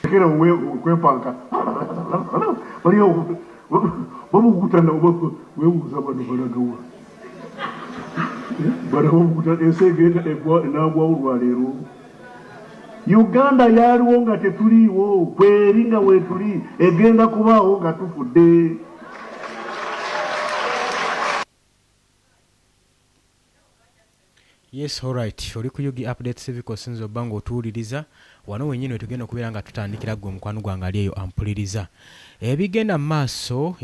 Kera kwepanka baliyo bamukutana webuuza bano balagawa baramukuta esegenda enagwa olwaleero Uganda yaliwo nga tetuliiwo kweri nga weetuli egenda kubaawo nga tufudde. Yes, all right. Oli ku Yugi Update Civic Osinzo Bango otuwuliriza wano wenyini tugenda okubeera nga tutandikira gwe mukwano gwange ali eyo ampuliriza. Ebigenda maaso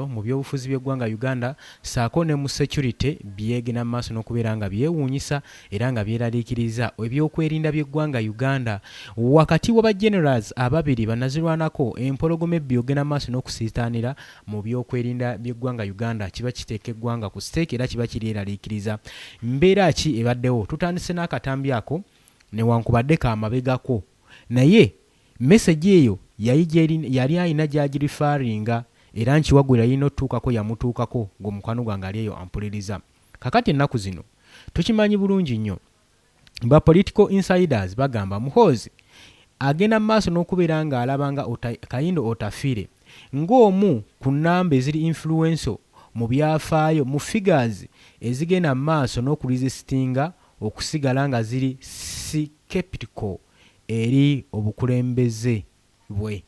mu byobufuzi by'eggwanga Uganda saako ne mu security byegenda maaso n'okubeera nga byewuunyisa era nga byeraliikiriza ebyokwerinda by'eggwanga Uganda. Wakati w'aba generals ababiri banazirwanako empologoma ebbi ogenda maaso n'okusiitaanira mu byokwerinda by'eggwanga Uganda kiba kiteeka eggwanga ku steeki era kiba kiryeraliikiriza. Mbeera ki ebaddewo tutandise n'akatambi ako newankubadde kaamabegako naye message eyo yali alina gyagirifaringa era nkiwagwira yina otutuukako yamutuukako ng'omukwano gwange ali eyo ampuliriza. Kakati ennaku zino tukimanyi bulungi nnyo ba political insiders bagamba Muhoozi agenda maaso n'okubeera nga alabanga Kayindo Otafiire ng'omu ku nnamba eziri influential mu byafaayo mu figures ezigenda maaso n'okuresistinga okusigala nga ziri skeptical eri obukulembeze bwe.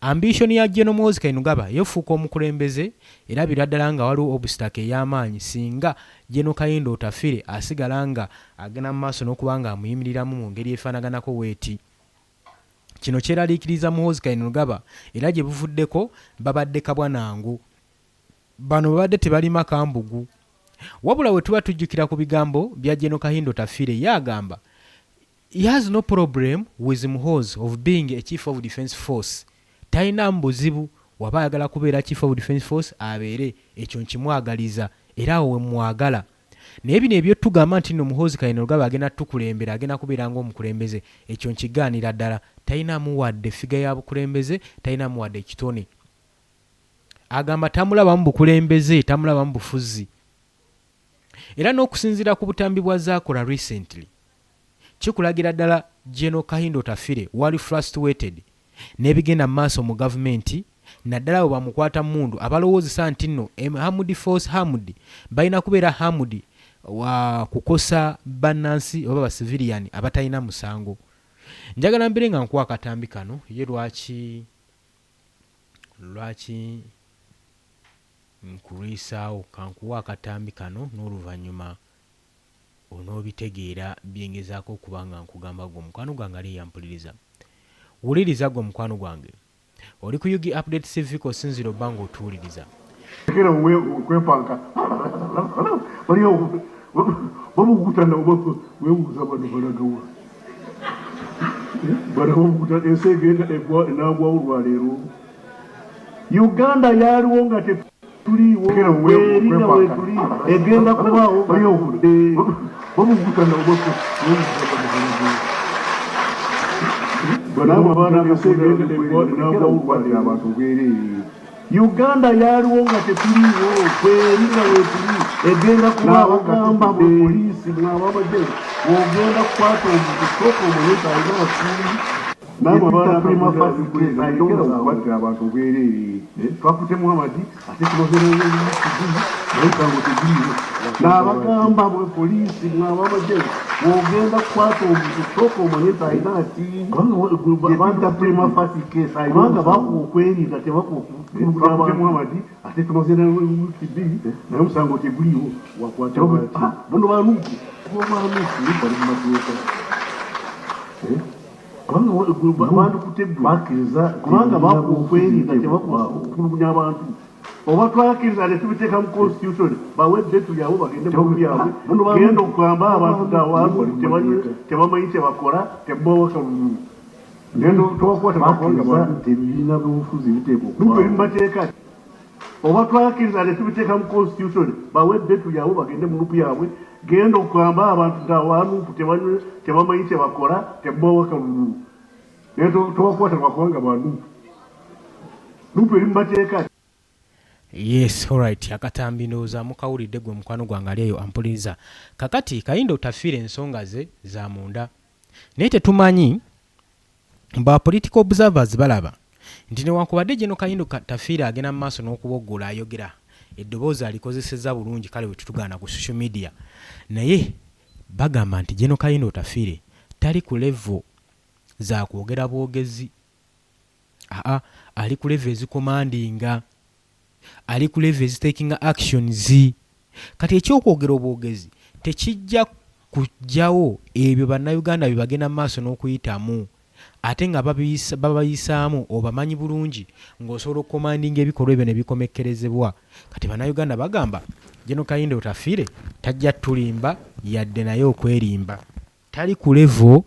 Ambition ya General Muhoozi Kainerugaba yofuuka omukulembeze era biraddala nga waliwo obstacle ey'amaanyi singa General Kayindo Otafiire asigala nga agenda maaso n'okuba nga amuyimiriramu mu ngeri efaanaganako weeti. Kino kyeraliikiriza Muhoozi Kainerugaba era gye buvuddeko babadde kabwanangu. Bano babadde tebalima kambugu. Wabula we tuba tujjukira ku bigambo bya General Kayindo Otafiire yagamba he has no problem with Muhoozi of being a chief of defense force. Talina mbuzibu waba ayagala kubeera chief of defense force abeere ekyo nkimwagaliza era awo we mwagala. Naye bino ebyotugamba nti nno Muhoozi Kainerugaba agenda tukulembera agenda kubeera ng'omukulembeze ekyo nkigaanira ddala. Talinamu wadde figa ya bukulembeze, talinamu wadde ekitone. Agamba tamulabamu bukulembeze, tamulabamu bufuzi. Era n'okusinziira ku butambi bwa zaakola recently kikulagira ddala General Kayindo Otafiire wali frustrated n'ebigenda maaso mu gavumenti naddala bwe bamukwata mundu abalowoozesa nti nno Hamudi Force Hamudi balina kubeera Hamudi wa kukosa bannansi oba basiviliani abatalina musango. Njagala mbere nga nkuwa akatambi kano ye lwaki nkuliisaawo kankuwa akatambi kano n'oluvannyuma onoobitegeera byengezaako okuba nga nkugamba gwe omukwano gwange ali yampuliriza. Wuliriza gwe omukwano gwange oli ku Yugi Update Civic Osinziro Bango otuwuliriza. Kera kwepanka baliyo bamukutana webuuza bano balagawa baramukuta esegenda enagwa olwaleero Uganda yaliwo nga tetuliiwo kweri nga weetuli egenda kubaawo bayovudde bamukutana webuuza bano balagawa banaaba esegenda enagwa olwaleero abantu bwereere Uganda yaliwo nga tetuliiwo kweri nga weetuli egenda kubaawo gamba poliisi mwababadde ogenda kukwata omuntu sooka omuyota alina asuli naaba baana prima facie kukwatira abantu bwereere twakute Muhammadi ate tubazereyo nayekango tetuliiwo n'abagamba bwe poliisi mwababadde ogenda kukwata omuntu sooka omuyota alina asuli yebita prima facie case kubanga bakuwa okwerinda tebakuwa Muhammadi ate tubazereyo naye omusango teguliiwo wakwata buno banuku abantu kutegula kubanga bakukwerinda tebakulugunya abantu oba twakiriza netubiteeka mu constitution bawedde tulyabo bagende mu byabwe genda okugamba abantu tebamanyi kyebakola tebawaka bululu genda tobakwata bakiriza tebibiina byobufuzi biteeka okuba bimubateeka oba twakiriza netubiteeka mu constitution bawedde tulyabo bagende mu byabwe genda okugamba abantu ntawanuupu tebamanyi kyebakola tebawaka bululu naye tobakwata bakubanga banuupu nuupu erimubateeka. Yes, alright. Akatambi ndowooza mukawulidde gwe mukwano gwange ali eyo ampuliriza. Kakati Kayindo Otafiire ensonga ze za munda naye tetumanyi ba political observers balaba nti newankubadde General Kayindo Tafiire agenda mu maaso n'okuboggola ayogera eddoboozi alikozesezza bulungi kale bwe tutugaana ku social media naye bagamba nti General Kayindo Tafiire tali ku level za kwogera bwogezi ali ku level ezikomandinga ali ku level ezitaking actions kati ekyokwogera obwogezi tekijja kujjawo ebyo bannayuganda bye bagenda mu maaso n'okuyitamu ate nga babayisaamu obamanyi bulungi ng'osobola okukomandinga ebikolwa ebyo ne bikomekkerezebwa kati bannayuganda bagamba General Kayindo Tafiire tajja tulimba yadde naye okwerimba tali ku level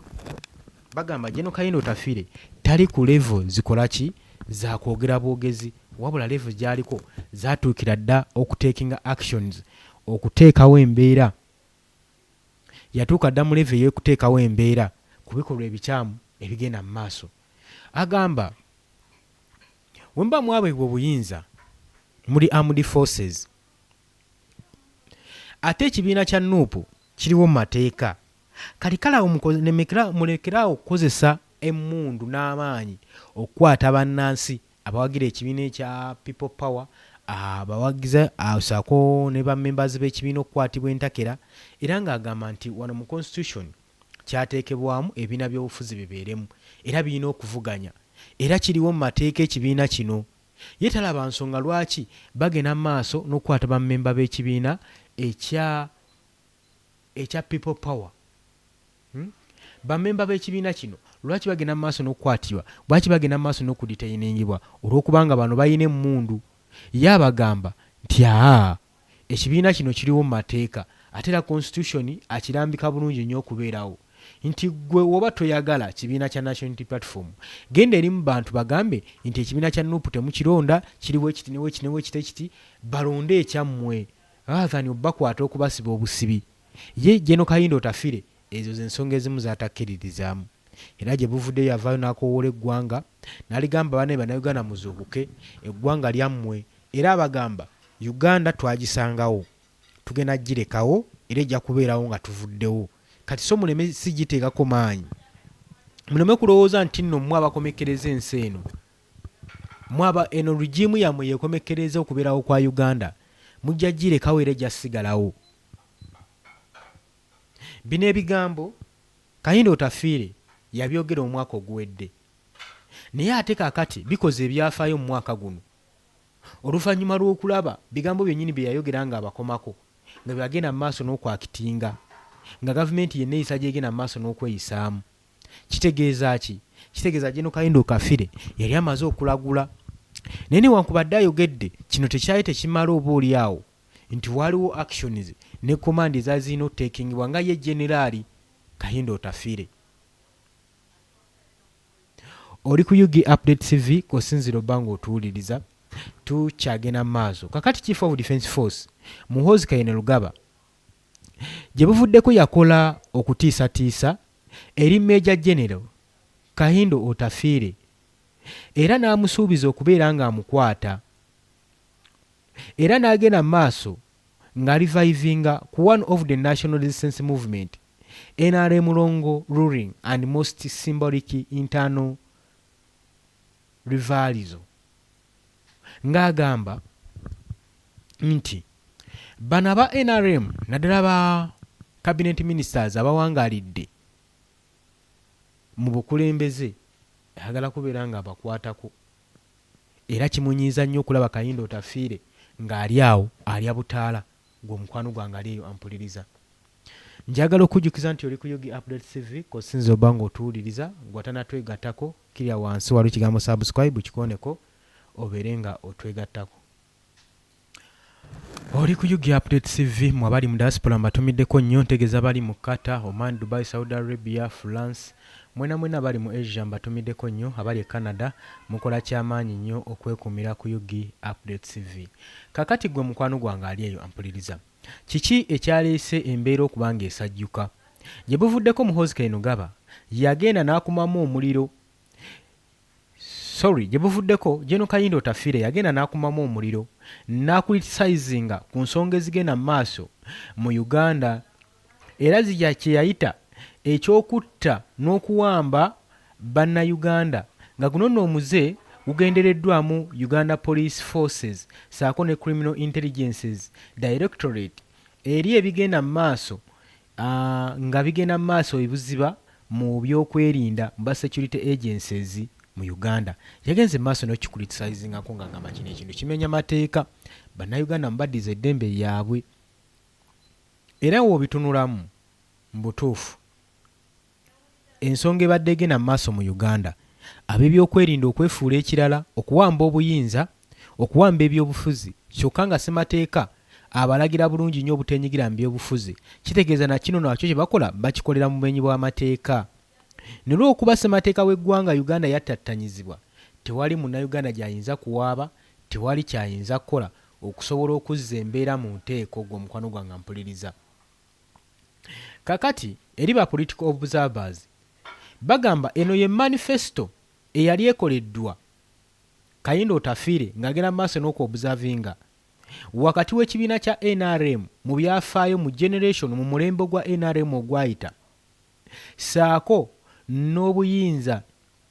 bagamba General Kayindo Tafiire tali ku level zikola ki za kwogera bwogezi wabula level gy'aliko zaatuukira dda okutakinga actions okuteekawo embeera yatuuka dda mu level y'okuteekawo embeera ku bikolwa ebikyamu ebigenda mu maaso agamba wemba mwaweebwa obuyinza muli armed forces ate ekibiina kya NUP kiriwo mu mateeka kati kalawo mulekerawo okukozesa emmundu n'amaanyi okukwata bannansi abawagira ekibiina ekya People Power abawagiza asako ne bammembazi b'ekibiina okukwatibwa entakera era ng'agamba nti wano mu constitution kyateekebwamu ebibiina by'obufuzi bibeeremu era birina okuvuganya era kiriwo mu mateeka ekibiina kino ye talaba nsonga lwaki bagenda mu maaso n'okukwata bammemba b'ekibiina ekya People Power bammemba b'ekibiina kino lwaki bagenda mu maaso n'okukwatibwa lwaki bagenda mu maaso n'okudetainingibwa olw'okubanga bano balina emmundu ye abagamba nti ekibiina kino kiriwo mu mateeka ate era constitution akirambika bulungi nnyo okubeerawo nti gwe woba toyagala kibiina kya National Unity Platform genda eri mu bantu bagambe nti ekibiina kya NUP temukironda kiriwo ekiti newo ekinewo ekiti balonde ekyammwe athani obakwata okubasiba obusibi ye General Kayindo Tafiire ezo z'ensonga ezimu zatakkiririzaamu era gye buvuddeyo avaayo n'akowoola eggwanga n'aligamba bane bannayuganda muzuukuke eggwanga lyammwe era abagamba Uganda twagisangawo tugenda girekawo era ejja kubeerawo nga tuvuddewo kati so muleme sigiteekako maanyi muleme kulowooza nti nno mmwe abakomekkereza ensi eno mwaba eno regimu yammwe yekomekkereza okubeerawo kwa Uganda mujja girekawo era ejja sigalawo bino ebigambo Kayindo Tafiire yabyogera omwaka oguwedde naye ate kaakati bikoze ebyafaayo mu mwaka guno oluvannyuma lw'okulaba bigambo byennyini bye yayogera nga abakomako nga byagenda mu maaso n'okwakitinga nga gavumenti yenna eyisa gyegenda mu maaso n'okweyisaamu kitegeeza ki kitegeeza General Kayindo Tafiire yali amaze okulagula naye newankubadde ayogedde kino tekyali tekimala oba oliawo nti waliwo actions ne command ezazirina okuteekingibwa nga ye Generali Kayindo Tafiire oli ku UG Update TV kosinziro bango otuwuliriza tukyagenda mu maaso kakati Chief of Defence Force Muhoozi Kainerugaba gye buvuddeko yakola okutiisatiisa eri Major General Kayindo Tafiire era n'amusuubiza okubeera ng'amukwata era n'agenda mu maaso nga revivinga ku one of the National Resistance Movement NRM Longo ruling and most symbolic internal rivalizo ng'agamba nti bano aba NRM naddala ba cabinet ministers abawangaalidde mu bukulembeze ayagala kubeera nga abakwatako era kimunyiiza nnyo okulaba Kayindo Tafiire ng'ali awo alya butaala ng'omukwano gwange ali eyo ampuliriza njagala okujjukiza nti oli ku UG Update TV kosinza oba ng'otuwuliriza gwatanatwegattako kirya wansi waliwo ekigambo subscribe kikoneko obeere nga otwegattako oli ku UG Update TV mu abali mu diaspora mbatumiddeko nnyo ntegeeza bali mu Qatar, Oman, Dubai, Saudi Arabia, France mwena bali mu Asia mbatumiddeko nnyo abali e Canada mukola kyamaanyi nnyo okwekuumira ku UG Update TV kakati gwe mukwano gwange ali eyo ampuliriza kiki ekyaleese embeera okuba nga esajjuka gye buvuddeko Muhoozi Kainerugaba yagenda n'akumamu omuliro gye buvuddeko General Kayindo Tafiire yagenda n'akumamu omuliro n'akulitisayizinga ku nsonga ezigenda mu maaso mu Uganda era zijja kye yayita ekyokutta n'okuwamba bannayuganda nga guno nno omuze gugendereddwamu Uganda Police Forces saako ne Criminal Intelligences Directorate eri ebigenda mu maaso nga bigenda mu maaso ebuziba mu byokwerinda mu security agencies mu Uganda. Yagenze maaso n'okikulitisizingako ng'agamba kino ekintu kimenya mateeka bannayuganda mubaddiza eddembe lyabwe era w'obitunulamu mu butuufu ensonga ebadde egenda mu maaso mu Uganda ab'ebyokwerinda okwefuula ekirala okuwamba obuyinza okuwamba ebyobufuzi kyokka nga ssemateeka abalagira bulungi nnyo obutenyigira mu byobufuzi kitegeeza na kino nakyo kye bakola bakikolera mu bumenyi bw'amateeka nolw'okuba ssemateeka w'eggwanga Uganda yattattanyizibwa tewali munnayuganda gy'ayinza kuwaaba tewali kyayinza kukola okusobola okuzza embeera mu nteeko gwe omukwano gwange mpuliriza. Kakati eri ba political observers bagamba eno ye manifesto eyali ekoleddwa Kayindo Otafiire ng'agenda mu maaso n'okuobservinga wakati w'ekibiina kya NRM mu byafaayo mu generation mu mulembe gwa NRM ogwayita saako n'obuyinza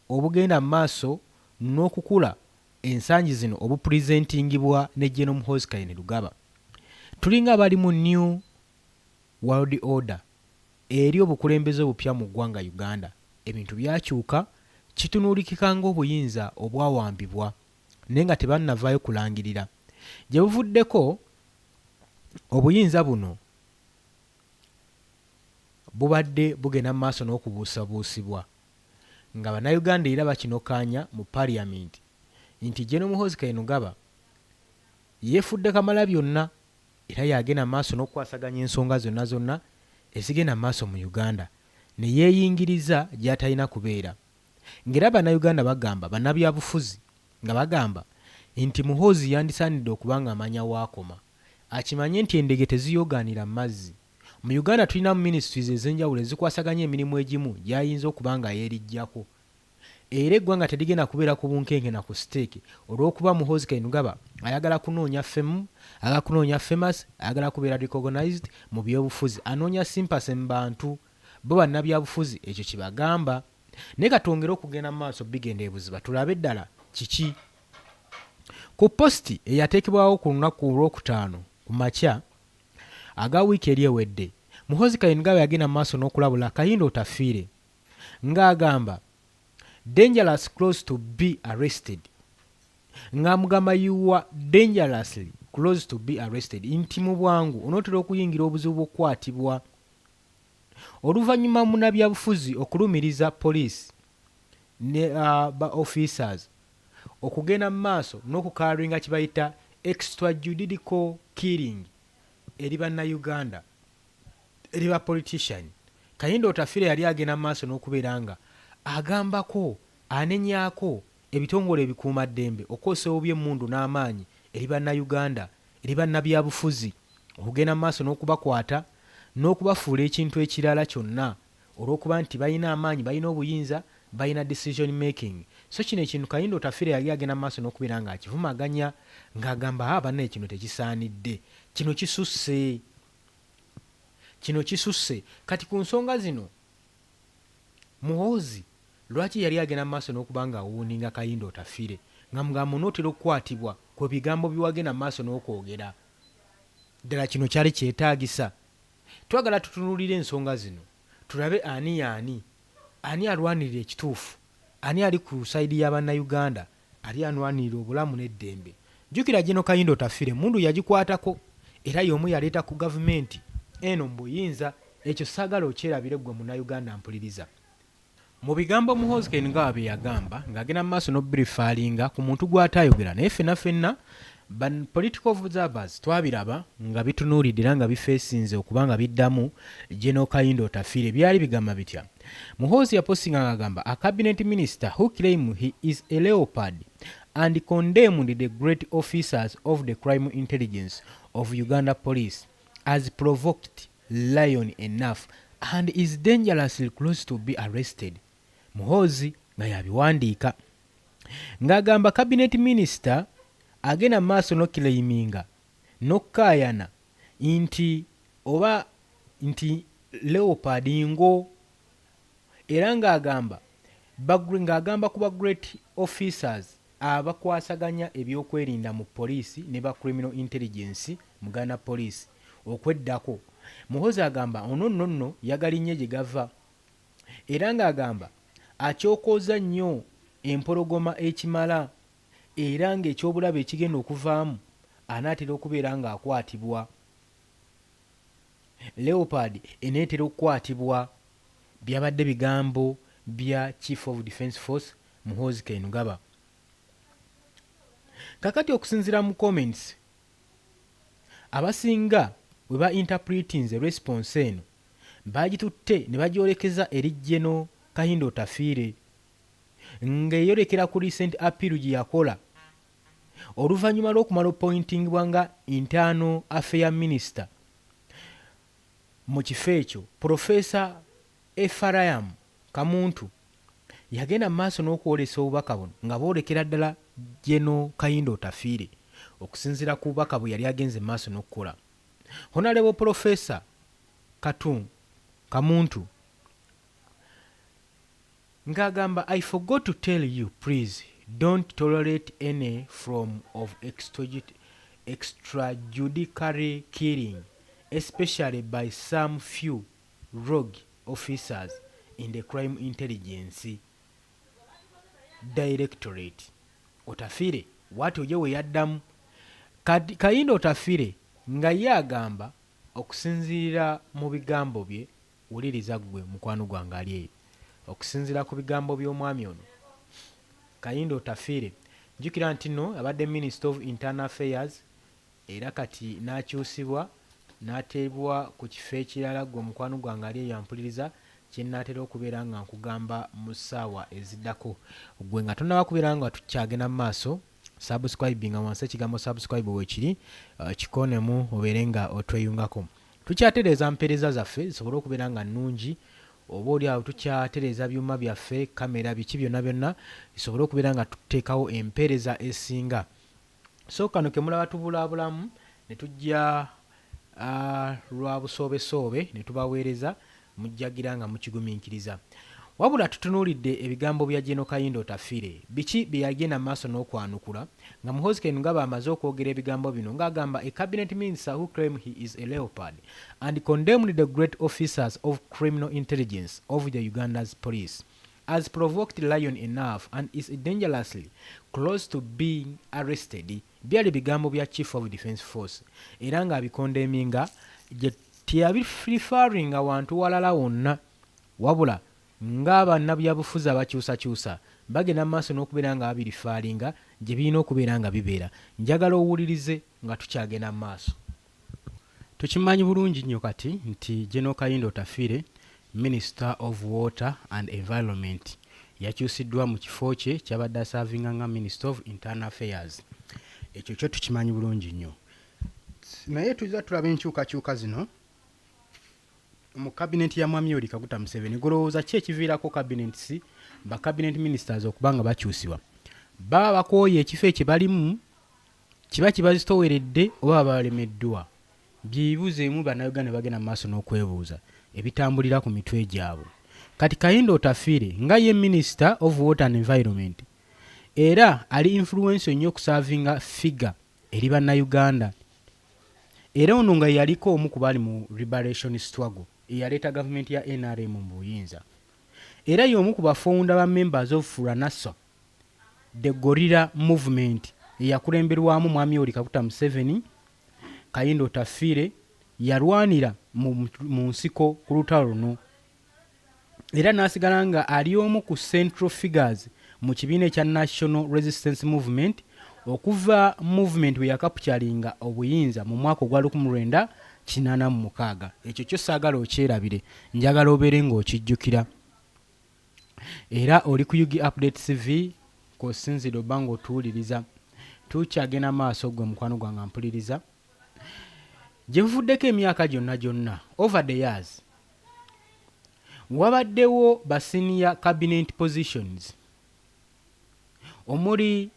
obugenda mu maaso n'okukula ensangi zino obupresentingibwa ne General Muhoozi Kainerugaba. Tulinga abali mu New World Order eri obukulembeze obupya mu ggwanga Uganda. Ebintu byakyuka kitunuulikika ng'obuyinza obwawambibwa naye nga tebannavaayo kulangirira gye buvuddeko obuyinza buno bubadde bugenda mu maaso n'okubuusabuusibwa nga bannayuganda era bakinokaanya mu parliament nti General Muhoozi Kainerugaba yeefudde kamala byonna era yagenda mu maaso n'okukwasaganya ensonga zonna ezigenda mu maaso mu Uganda ne yeeyingiriza gy'atalina kubeera ng'era bannayuganda bagamba bannabyabufuzi nga bagamba nti Muhoozi yandisaanidde okuba nga amanya waakoma akimanye nti endege teziyogaanira mu mazzi. Mu Uganda tulinamu ministries ez'enjawulo ezikwasaganya emirimu egimu gy'ayinza okuba nga yeerijjako era eggwanga terigenda kubeera ku bunkenke na ku siteeke olw'okuba Muhoozi Kainerugaba ayagala kunoonya femu ayagala kunoonya famous ayagala kubeera recognized mu byobufuzi anoonya sympathy mu bantu bo bannabyabufuzi ekyo kibagamba naye katwongere okugenda mu maaso bigenda ebuziba tulabe eddala kiki. Ku posti eyateekebwawo ku lunaku olwokutaano ku makya aga wiiki eri ewedde Muhoozi Kainerugaba yagenda mu maaso n'okulabula Kayindo Otafiire ng'agamba dangerous close to be arrested ng'amugamba you are dangerously close to be arrested nti mu bwangu onootera okuyingira obuzibu bw'okukwatibwa oluvannyuma munnabyabufuzi okulumiriza poliisi ne ba officers okugenda mu maaso n'okukalinga kibayita extrajudicial killing eri bannayuganda eri ba politician. Kayindo Otafiire yali agenda mu maaso n'okubeera nga agambako anenyaako ebitongole ebikuumaddembe okwosa oby'emmundu n'amaanyi eri bannayuganda eri bannabyabufuzi okugenda mu maaso n'okubakwata n'okubafuula ekintu ekirala kyonna olw'okuba nti balina amaanyi balina obuyinza balina decision making. So kino ekintu Kayindo Otafiire yali agenda mu maaso n'okubeera nga akivumaganya ng'agamba bannaye kino tekisaanidde kino kisusse kati ku nsonga zino Muhoozi lwaki yali agenda mu maaso n'okuba nga awuuninga Kayindo Otafiire nga mugamba onootera okukwatibwa ku bigambo biwagenda mu maaso n'okwogera ddala kino kyali kyetaagisa. Twagala tutunuulire ensonga zino tulabe ani alwanirira ekituufu ani ali ku sayidi y'abannayuganda ali anwanirira obulamu n'eddembe. Jjukira General Kayindo Otafiire mundu yagikwatako era y'omu yaleeta ku gavumenti eno mu buyinza ekyo saagala okyerabire gwe munnayuganda mpuliriza. Mu bigambo Muhoozi Kainerugaba bye yagamba ng'agenda mu maaso n'obbirifaalinga ku muntu gw'ataayogera naye ffenna political observers twabiraba nga bitunuulidde era nga bifeesinze okuba nga biddamu General Kayindo Otafiire byali bigamba bitya. Muhoozi yapostinga ng'agamba a cabinet minister who claimed he is a leopard and condemned the great officers of the crime intelligence of Uganda police as provoked lion enough and is dangerously close to be arrested. Muhoozi nga yabiwandiika ng'agamba cabinet minister agenda maaso n'okireiminga n'okkaayana nti leopard ngo era ng'agamba ng'agamba ku ba great officers abakwasaganya ebyokwerinda mu poliisi ne ba criminal intelligence mu Uganda police okweddako. Muhoozi agamba ono nno yagalinye gye gava era ng'agamba akyokooza nnyo empologoma ekimala era ng'ekyobulabe ekigenda okuvaamu anaatera okubeera ng'akwatibwa. Leopard eneetera okukwatibwa. Byabadde bigambo bya Chief of Defence Force Muhoozi Kainerugaba. Kakati okusinziira mu comments abasinga bwe ba interpretinze response eno bagitutte ne bagyolekeza eri General Kayindo Otafiire ng'eyolekera ku recent appeal gye yakola oluvannyuma lw'okumala appointingibwa nga internal affair minister mu kifo ekyo. Professor Ephraim Kamuntu yagenda mu maaso n'okwolesa obubaka buno nga boolekera ddala General Kayindo Otafiire okusinziira ku bubaka bwe yali agenze mu maaso n'okukola. Honorable Professor Kamuntu ng'agamba I forgot to tell you please don't tolerate any form of extrajudicial killing especially by some few rogue officers in the Crime Intelligence Directorate. Otafiire wati oje we yaddamu. Kayindo Otafiire nga ye agamba okusinziira mu bigambo bye, wuliriza gwe mukwano gwange ali eyo, okusinziira ku bigambo by'omwami ono Kayindo Otafiire, njukira nti nno abadde Minister of Internal Affairs era kati n'akyusibwa n'ateebwa ku kifo ekirala. Gwe mukwano gwange ali eyo ampuliriza kye nnaatera okubeera nga nkugamba mu ssaawa eziddako. Gwe nga tonnaba kubeera nga tukyagenda mu maaso, subscribe nga wansi ekigambo subscribe weekiri kikonemu obeere nga otweyungako. Tukyatereeza mpeereza zaffe zisobole okubeera nga nnungi, oba oli awo tukyatereeza byuma byaffe, kamera, biki byonna byonna bisobole okubeera nga tuteekawo empeereza esinga. So kano ke mulaba tubulaabulamu ne tujja lwa busoobe ne tubaweereza mujjagira nga mukigumiikiriza. Wabula tutunuulidde ebigambo bya General Kayindo Otafiire, biki bye yagenda maaso n'okwanukula nga Muhoozi Kainerugaba amaze okwogera ebigambo bino ng'agamba a cabinet minister who claimed he is a leopard and condemned the great officers of criminal intelligence of the Uganda's police as provoked lion enough and is dangerously close to being arrested. Byali bigambo bya Chief of Defence Force era ng'abikondeminga gye tiyabirifaringa wantu walala wonna, wabula ng'abannabyabufuzi abakyusakyusa bagenda mu maaso n'okubeera nga babirifaalinga gye birina okubeera nga bibeera. Njagala owulirize nga tukyagenda mu maaso. Tukimanyi bulungi nnyo kati nti General Kayindo Otafiire, Minister of Water and Environment, yakyusiddwa mu kifo kye kyabadde asaavinga nga Minister of Internal Affairs. Ekyo kyo tukimanyi bulungi nnyo. Naye tuzza tulaba enkyukakyuka zino mu cabinet ya Mwami Yoweri Kaguta Museveni. Golowooza ki ekiviirako cabinets ba cabinet ministers okuba nga bakyusibwa? Baba bakooye ekifo ekyo balimu kiba kibazitoweredde oba balemeddwa? Byebuuzeemu bannayuganda bagenda mu maaso n'okwebuuza ebitambulira ku mitwe gyabwe. Kati Kayindo Otafiire nga ye Minister of Water and Environment era ali influence nnyo okusaavinga figure eri bannayuganda, era ono nga yaliko omu ku bali mu liberation struggle eyaleeta gavumenti ya NRM mu buyinza, era y'omu ku bafounder ba members of Furanasa, the Gorilla Movement eyakulemberwamu Mwami Yoweri Kaguta Museveni. Kayindo Otafiire yalwanira mu nsiko ku lutalo luno era n'asigala nga ali omu ku central figures mu kibiina ekya National Resistance Movement okuva movement we yakapukyalinga obuyinza mu mwaka ogwa 1986. Ekyo kyo saagala okyerabire, njagala obeere ng'okijjukira. Era oli ku Yugi Update TV k'osinzira obba ng'otuwuliriza. Tukyagenda maaso gwe mukwano gwange mpuliriza. Gye nvuddeko emyaka gyonna over the years wabaddewo ba senior cabinet positions omuli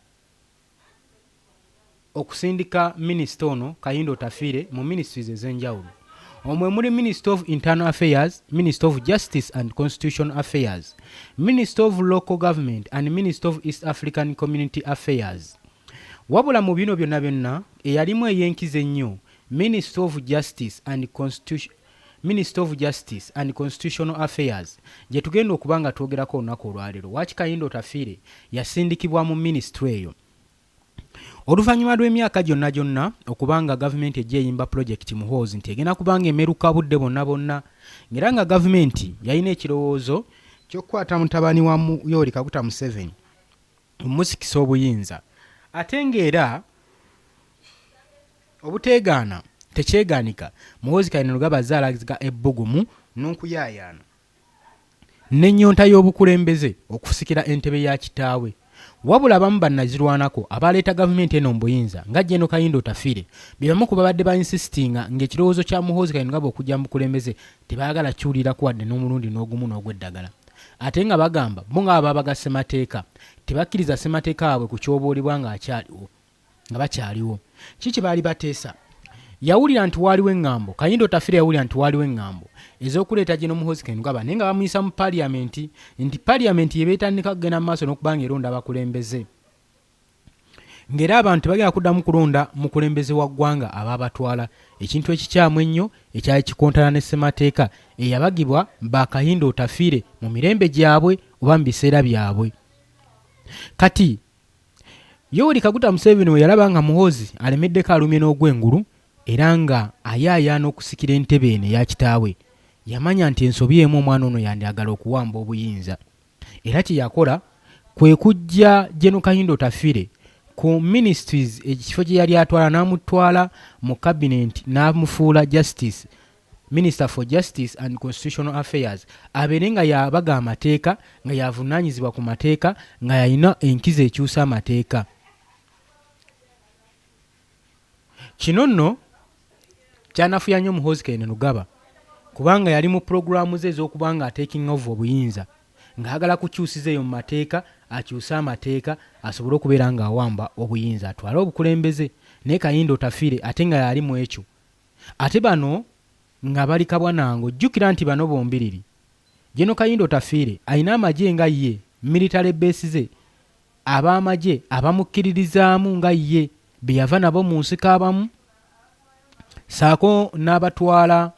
okusindika minisita ono Kayindo Otafiire mu ministries ez'enjawulo, omwe muli Minister of Internal Affairs, Minister of Justice and Constitutional Affairs, Minister of Local Government and Minister of East African Community Affairs. Wabula mu bino byonna eyalimu eyenkize ennyo Minister of Justice and Constitutional Affairs gye tugenda okuba nga twogerako olunaku olwaleero. Waaki Kayindo Otafiire yasindikibwa mu ministry eyo oluvannyuma lw'emyaka gyonna okubanga gavumenti ejja eyimba pulojekiti Muhoozi nti egenda kubanga emeruka budde bonna ng'era nga gavumenti yalina ekirowoozo ky'okukwata mutabani wa Yoweri Kaguta Museveni omusikisa obuyinza ate ng'era obuteegaana tekyeganika Muhoozi Kainerugaba azaalaga ebbugumu n'okuyaayana n'ennyonta y'obukulembeze okufusikira entebe ya kitaawe. Wabula abamu bannazirwanako abaleeta gavumenti eno mu buyinza nga General Kayindo Otafiire be bamu ku babadde ba insistinga ng'ekirowoozo kya Muhoozi Kainerugaba okujja mu bukulembeze tebaagala kiwulira kuwadde n'omulundi n'ogumu n'ogw'eddagala. Ate nga bagamba bo nga babaga ssemateeka tebakkiriza ssemateeka waabwe ku kyobuulibwa nga bakyaliwo. Kiki baali bateesa? Yawulira nti waaliwo eŋŋambo, Kayindo Otafiire yawulira nti waaliwo eŋŋambo ez'okuleeta General Muhoozi Kainerugaba naye nga bamuyisa mu paaliyamenti nti paaliyamenti ye beetandika kugenda mu maaso n'okubanga eronda abakulembeze. Ng'era abantu tebagenda kuddamu kulonda mukulembeze wa ggwanga abaabatwala, ekintu ekikyamu ennyo ekyali kikontana ne ssemateeka eyabagibwa ba Kayindo Otafiire mu mirembe gyabwe oba mu biseera byabwe. Kati Yoweri Kaguta Museveni we yalaba nga Muhoozi alemeddeko alumye n'ogw'engulu era nga ayaayaana okusikira entebe eno eya kitaawe, yamanya nti ensobi emu omwana ono yandiyagala okuwamba obuyinza. Era kye yakola kwe kujja General Kayindo Otafiire ku ministries ekifo gye yali atwala n'amutwala mu cabinet n'amufuula Minister for Justice and Constitutional Affairs abeere nga yabaga amateeka nga yavunaanyizibwa ku mateeka nga yalina enkizo ekyusa amateeka. Kino nno kyanafuya nnyo Muhoozi Kainerugaba kubanga yali mu pulogulaamu ze ez'okubanga ateekinga over obuyinza ng'agala kukyusiza eyo mu mateeka, akyuse amateeka asobole okubeera ng'awamba obuyinza atwale obukulembeze. Naye Kayindo Otafiire ate nga yali mu ekyo. Ate bano nga bali kabwanango, jjukira nti bano bombiriri General Kayindo Otafiire alina amagye nga ye, military base ze, ab'amagye abamukkiririzaamu nga ye be yava nabo mu nsiko abamu, saako n'abatwala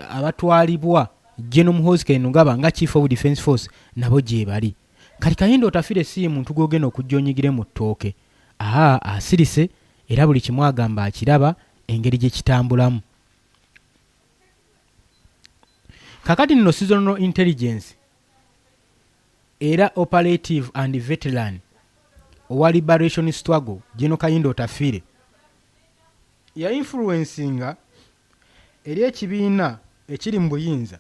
abatwalibwa General Muhoozi Kainerugaba nga Chief of Defence Force nabo gye bali. Kati Kayindo Otafiire si ye muntu gw'ogenda okujja onyigire mu ttooke. Asirise era buli kimu agamba akiraba engeri gye kitambulamu. Kakati nno seasonal intelligence era operative and veteran owa liberation struggle General Kayindo Otafiire ya influencinga eri ekibiina ekiri mu buyinza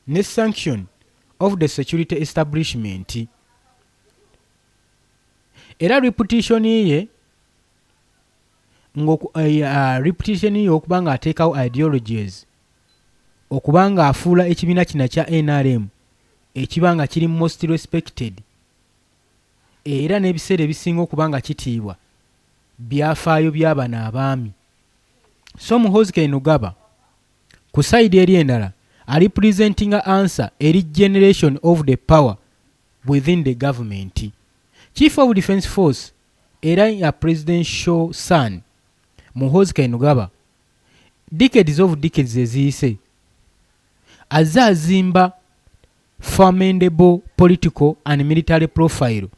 ne sanction of the security establishment. Era reputation ye okubanga ateekawo ideologies okubanga afuula ekibiina kino kya NRM ekibanga kiri most respected era n'ebiseera ebisinga okubanga kitiibwa byafaayo by'abano abaami. So Muhoozi Kainerugaba ku side eri endala ali presenting answer eri generation of the power within the government. Chief of Defence Force era ya presidential son Muhoozi Kainerugaba decades eziyise azimba formidable political and military profile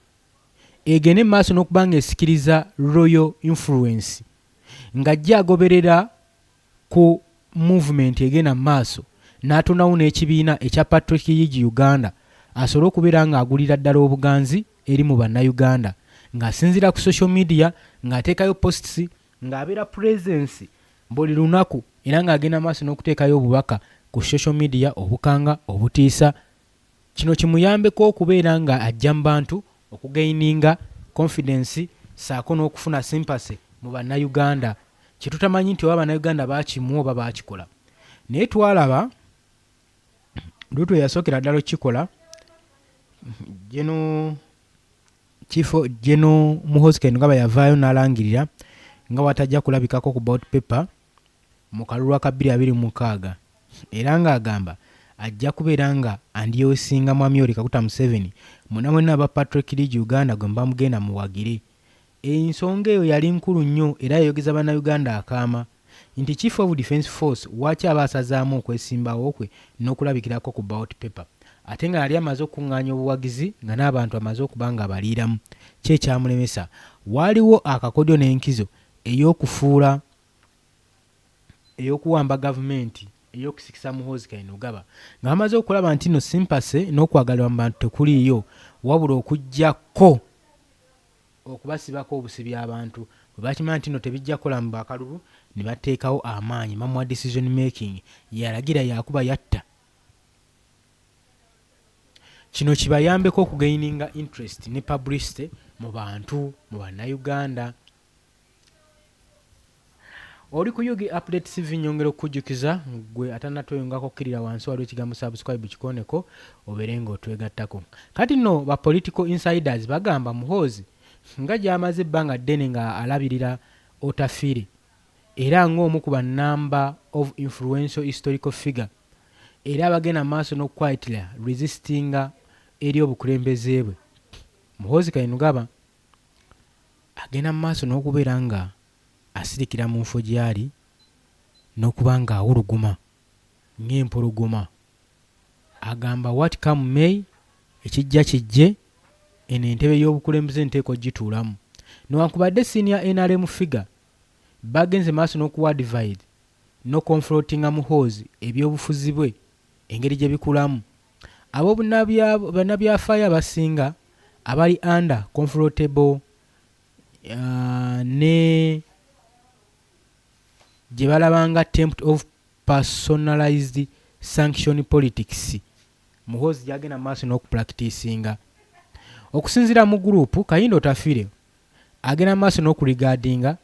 egene maaso n'okubanga esikiriza royal influence ng'ajja agoberera ku movement egenda maaso n'atonawo n'ekibiina ekya Patrick Yigi Uganda asobole okubeera ng'agulira ddala obuganzi eri mu bannayuganda ng'asinziira ku social media ng'ateekayo posts ng'abeera presence buli lunaku era ng'agenda maaso n'okuteekayo obubaka ku social media obukanga obutiisa. Kino kimuyambeko okubeera nga ajja mu bantu okugaininga confidence saako n'okufuna sympathy mu bannayuganda kyetutamanyi nti oba bannayuganda baakimu oba baakikola. Naye twalaba lutwe yasookera ddala okikola General Muhoozi Kainerugaba yavaayo n'alangirira nga watajja kulabikako ku ballot paper mu kalulu ka 2026 era ng'agamba ajja kubeera nga andyosinga mwami Yoweri Kaguta Museveni munamwena aba Patrick League Uganda gwe bamugenda muwagire. Ensonga eyo yali nkulu nnyo era yayogeza bannayuganda akaama nti Chief of Defence Force waaki aba asazaamu okwesimbawo kwe n'okulabikirako ku ballot paper ate nga yali amaze okuŋŋaanya obuwagizi nga n'abantu amaze okuba nga baliiramu. Kye kyamulemesa. Waaliwo akakodyo n'enkizo ey'okuwamba gavumenti ey'okusikisa Muhoozi Kainerugaba ng'amaze okulaba nti no simpase n'okwagalira mu bantu tekuliiyo wabula okuggyako okubasibako obusibi abantu bwe bakimanya nti no tebijja kukola mu bakalulu ne bateekawo amaanyi mamuwa decision making yalagira yakuba yatta. Kino kibayambeko okugaininga interest ne publicity mu bantu mu bannayuganda. Oli ku Yugi Update TV nyongera okujjukiza gwe atanatoyongako kirira wansi waliwo ekigambo subscribe kikoneko obeere ng'otwegattako. Kati nno ba political insiders bagamba Muhoozi nga gy'amaze ebbanga ddene nga alabirira Otafiire era ng'omu ku number of influential historical figure era abagenda maaso n'okukwatira resistinga eri obukulembeze bwe. Muhoozi Kainerugaba agenda maaso n'okubeera nga asirikira mu nfo gy'ali n'okuba nga awuluguma ng'empologoma. Agamba what come may ekijja kijje eno entebe y'obukulembeze nteekwa gituulamu. Newankubadde senior NRM figure bagenze maaso n'okuwa divide n'okonfrontinga Muhoozi ebyobufuzi bwe engeri gye bikulamu. Abo bannabyafaayo abasinga abali under comfortable ne gye balabanga attempt of personalized sanction politics Muhoozi gyagenda maaso n'okupracticinga. Okusinziira mu gurupu Kayindo Otafiire agenda maaso n'okuregardinga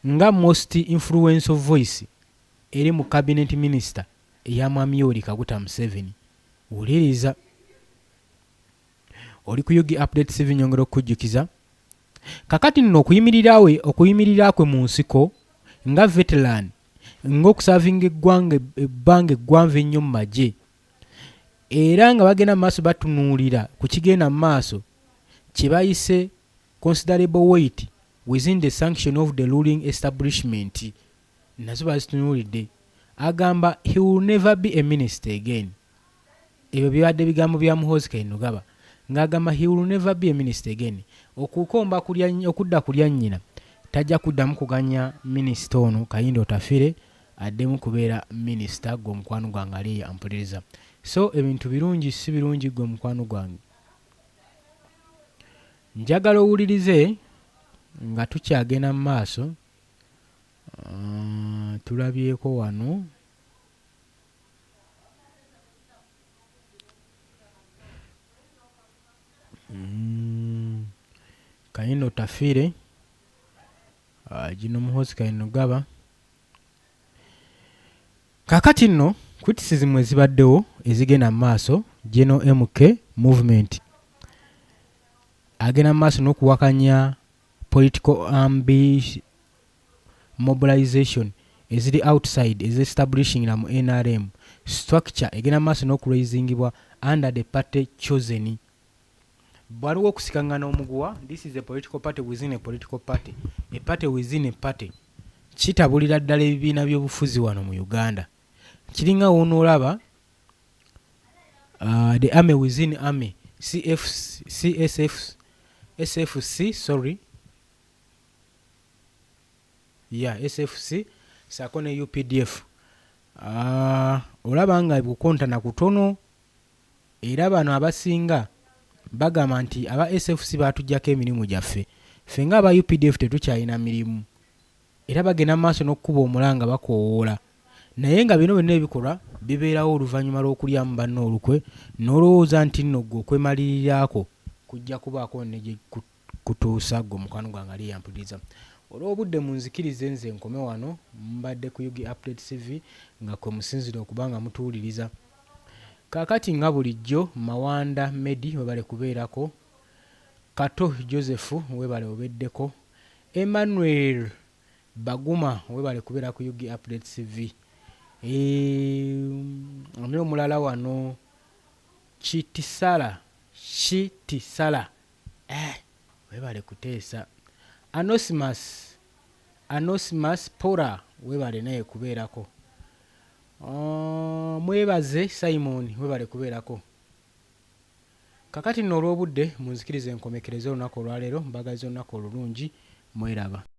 nga most influential voice eri mu cabinet minister eya mwami Yoweri Kaguta Museveni. Wuliriza. Oli ku Yugi Update TV nyongera okujjukiza kakati nno okuyimirira kwe mu nsiko nga veteran ng'okusavinga ebbanga eggwanvu ennyo mu magye era nga bagenda maaso batunuulira ku kigenda maaso kye bayise considerable weight within the sanction of the ruling establishment nazo bazitunuulidde. Agamba he will never be a minister again. Ebyo bibadde bigambo bya Muhoozi Kainerugaba ng'agamba he will never be a minister again. Okukomba okudda kulya nnyina tajja kuddamu kuganya minisita ono Kayindo Otafiire addemu kubeera minisita gwe omukwano gwange ali ampuliriza. So ebintu birungi si birungi gwe omukwano gwange. Njagala owulirize nga tukyagenda mu maaso. Tulabyeko wano Kayindo Otafiire gino Muhoozi Kainerugaba. Kakati nno criticism ezibaddewo ezigenda mu maaso Geno MK movement agenda mu maaso n'okuwakanya political mobilization eziri outside establishing mu NRM structure egenda mu maaso n'okuraisingibwa under the party chosen. Waliwo okusikangana omuguwa. This is a political party within a political party. A party within a party. Kitabulira ddala ebibiina by'obufuzi wano mu Uganda. Kiringa wonoolaba the army within army SFC sorry SFC sako ne UPDF olaba nga bukontana kutono era bano abasinga bagamba nti aba SFC batujjako emirimu gyaffe ffe nga aba UPDF tetukyalina mirimu era bagenda maaso n'okkuba omulanga bakoowoola naye nga bino byonna ebikolwa bibeerawo oluvannyuma lw'okulyamu banno olukwe n'olowooza nti nno gwe okwemaliriraako kujja kubaako ne gye kutuusa gwe omukwano gwange ali yampuliriza. Olw'obudde munzikirize nze nkome wano mbadde ku Yugi Update TV nga kwe musinzire okuba nga mutuwuliriza. Kaakati nga bulijjo Mawanda Medi webale kubeerako, Kato Joseph webale obeddeko, Emmanuel Baguma webale kubeera ku Yugi Update TV. Omuli omulala wano Chitisala webale kuteesa. Anonymous Pora webale naye kubeerako. Mwebaze Simon webale kubeerako. Kakati nno olw'obudde munzikirize enkomekereza olunaku olwaleero mbagaza olunaku olulungi mweraba.